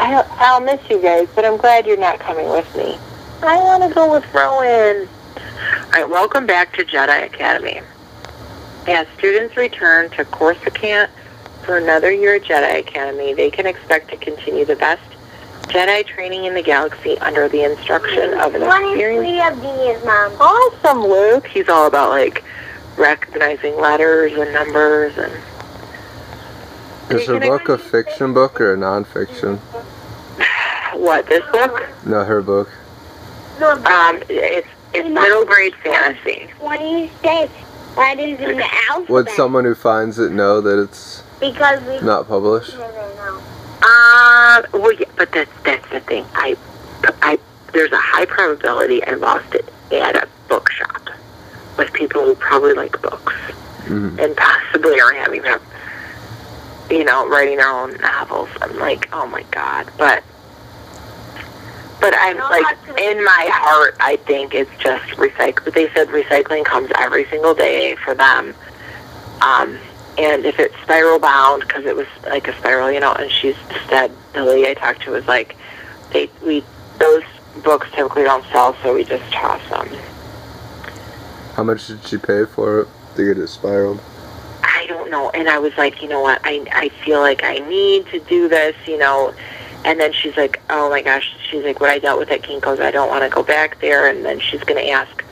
I'll miss you guys, but I'm glad you're not coming with me. I want to go with Rowan. All right, welcome back to Jedi Academy. As students return to Coruscant for another year at Jedi Academy, they can expect to continue the best Jedi training in the galaxy under the instruction of an experienced... Mom. Awesome, Luke. He's all about, like, recognizing letters and numbers and... Is her book a fiction book or a non-fiction? What, this book? No, her book. It's middle grade fantasy. 26 letters in the alphabet. Would someone who finds it know that it's not published? Well, yeah, but that's the thing. There's a high probability I lost it at a bookshop with people who probably like books and possibly are having them, writing their own novels. I'm like, oh my God, but I'm like, in my heart, I think it's just recycle. They said recycling comes every single day for them. And if it's spiral bound, because it was like a spiral, and she said, the lady I talked to was like, those books typically don't sell, so we just toss them. How much did she pay for it to get it spiraled? I don't know. And I was like, you know what, I feel like I need to do this, And then she's like, oh my gosh, she's like, what I dealt with at Kinko's, I don't want to go back there. And then she's going to ask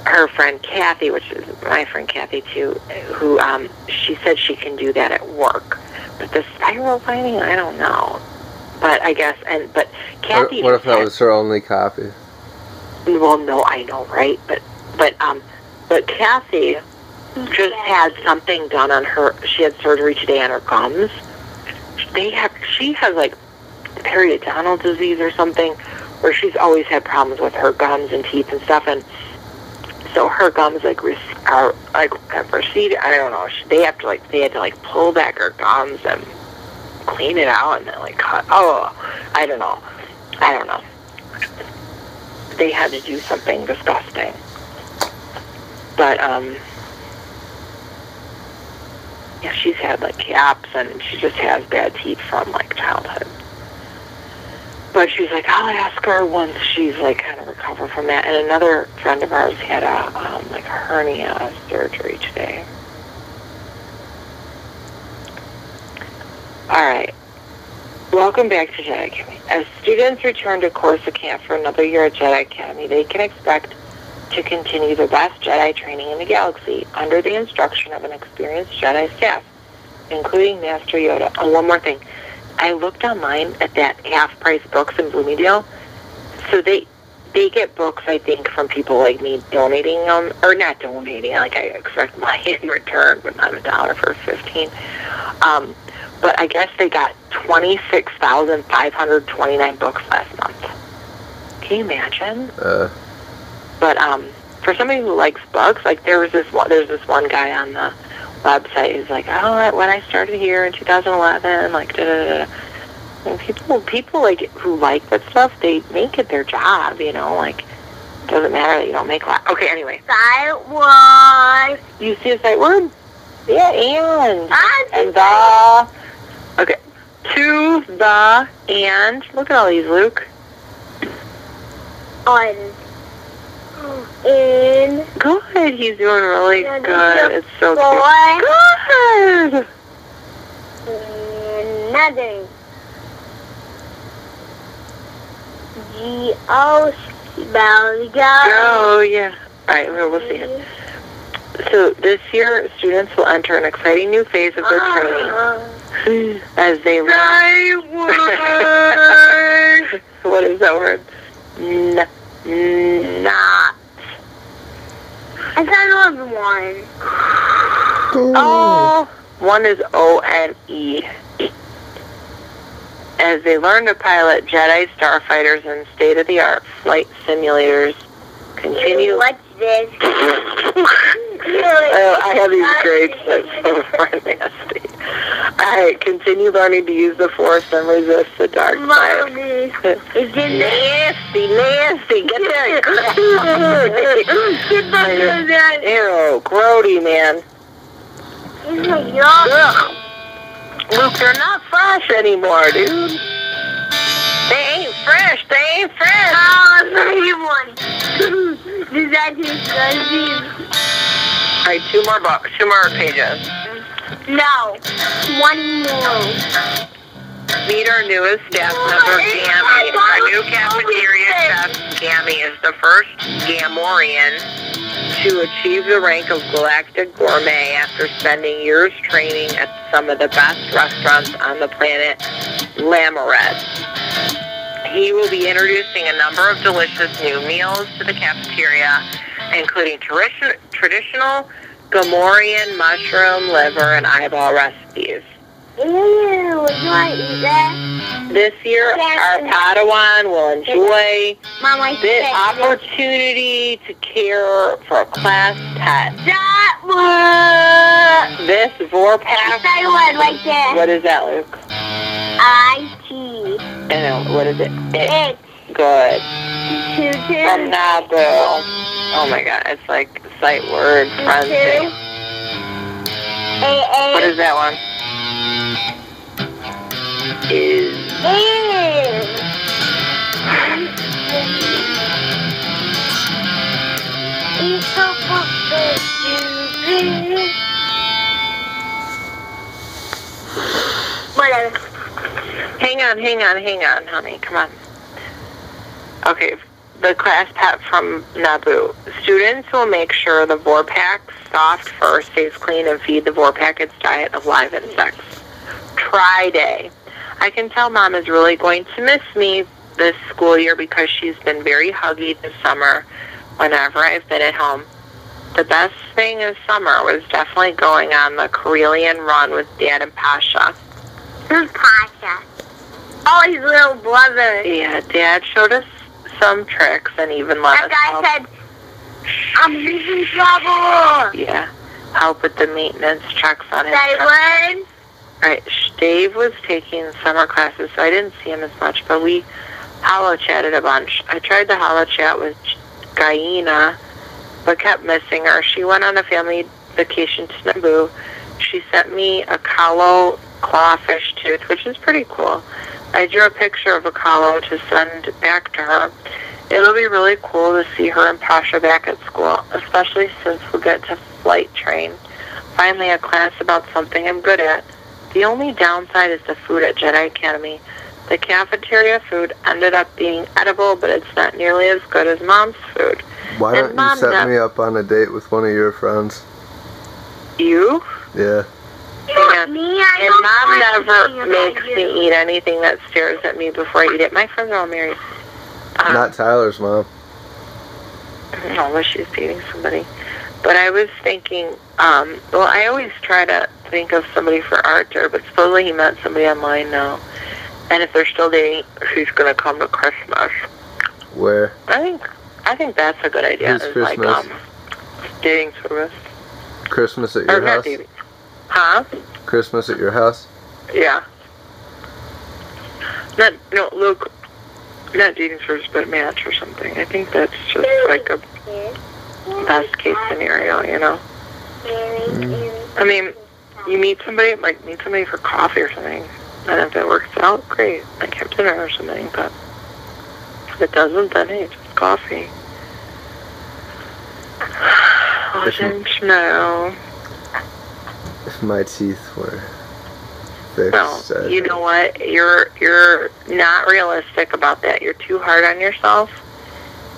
her friend Kathy, which is my friend Kathy too, who she said she can do that at work. But the spiral binding, I don't know. But I guess, but Kathy... What if that was her only copy? Well, no, I know, right? But Kathy just had something done on her. She had surgery today on her gums. She has like periodontal disease or something, where she's always had problems with her gums and teeth and stuff, and so her gums are receded. I don't know. They had to pull back her gums and clean it out and then cut. Oh, I don't know. They had to do something disgusting. But yeah, she's had caps and she just has bad teeth from childhood. But she's like, I'll ask her once she's kind of recovered from that. And another friend of ours had a hernia surgery today. All right. Welcome back to Jedi Academy. As students return to Coruscant for another year at Jedi Academy, they can expect to continue the best Jedi training in the galaxy under the instruction of an experienced Jedi staff, including Master Yoda. And one more thing. I looked online at that half-price books in Bloomingdale. So they get books, I think, from people like me donating them, or not donating, I expect money in return, but not $1 for 15. But I guess they got 26,529 books last month. Can you imagine? But for somebody who likes books, there's this one guy on the website who's like, oh, when I started here in 2011, And people who like that stuff, they make it their job, doesn't matter that you don't make a lot. Okay, anyway. Sight word. You see a sight word? Yeah, and the. Okay. To, the, and. Look at all these, Luke. On. In. Good. He's doing really good. It's so good. Good. Another. G-O. Spell go. Oh, yeah. All right, we'll see it. So this year, students will enter an exciting new phase of their training as they learn. What is that word? Not. I found another one. Oh, one is O-N-E. As they learn to pilot Jedi starfighters in state-of-the-art flight simulators, continue. What's this? I have these grades that's so nasty. Alright, continue learning to use the Force and resist the dark side. Mommy, it's nasty. Get that. Ew, grody, man. It's Ugh. Luke, they're not fresh anymore, dude. Say first. Oh, maybe one. Does that taste good? All right, two more pages. No. One more. Meet our newest staff member, Gammy. Our new cafeteria chef, Gammy, is the first Gamorrean to achieve the rank of Galactic Gourmet after spending years training at some of the best restaurants on the planet, Lamorette. He will be introducing a number of delicious new meals to the cafeteria, including traditional Gamorrean mushroom, liver, and eyeball recipes. Ew, would you want to eat that? This year, our Padawan will enjoy Mom, I the said opportunity to care for a class pet. that one. This Vorpack, That one right there. what is that, Luke? I-T. And what is it? It's Good. Tutu. From Naboo. Oh my god, it's like sight word frenzy. What is that one? Is Whatever. Hang on, honey. Come on. Okay, the class pet from Naboo. Students will make sure the Vorpak's soft fur stays clean and feed the Vorpak its diet of live insects. Try day. I can tell Mom is really going to miss me this school year because she's been very huggy this summer whenever I've been at home. The best thing this summer was definitely going on the Carillion run with Dad and Pasha. Who's Pasha? Oh, his little brother. Yeah, Dad showed us some tricks and even let That us guy help. said, I'm in trouble. Yeah, help with the maintenance checks on his Say truck. what? Right, Dave was taking summer classes, so I didn't see him as much, but we holo-chatted a bunch. I tried to holo-chat with Guyena, but kept missing her. She went on a family vacation to Naboo. She sent me a Kahlo clawfish tooth, which is pretty cool. I drew a picture of a Kahlo to send back to her. It'll be really cool to see her and Pasha back at school, especially since we'll get to flight train. Finally, a class about something I'm good at. The only downside is the food at Jedi Academy. The cafeteria food ended up being edible, but it's not nearly as good as Mom's food. Why And don't Mom you set me up on a date with one of your friends? You? Yeah. Yeah. Me, I And don't Mom want never anything makes about me you. eat anything that stares at me before I eat it. My friends are all married. Not Tyler's mom. No, unless she's dating somebody. But I was thinking, well, I always try to think of somebody for Arthur, but supposedly he met somebody online now. And if they're still dating, she's going to come to Christmas. Where? I think that's a good idea. Who's It's Christmas? like dating service. Christmas at Or your not house? dating. Huh? Christmas at your house? Yeah. No, Luke, not dating service, but match or something. I think that's just like a best case scenario, you know? I mean, you meet somebody for coffee or something, and if it works out, great. Like have dinner or something, but if it doesn't, then hey, just coffee. Oh, James, no. If my teeth were fixed. Well, you know what? You're not realistic about that. You're too hard on yourself.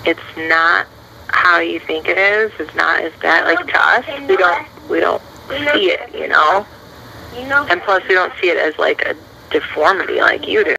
It's not how you think it is. It's not as bad. Like to us, we don't see it, you know. And plus, we don't see it as like a deformity like you do.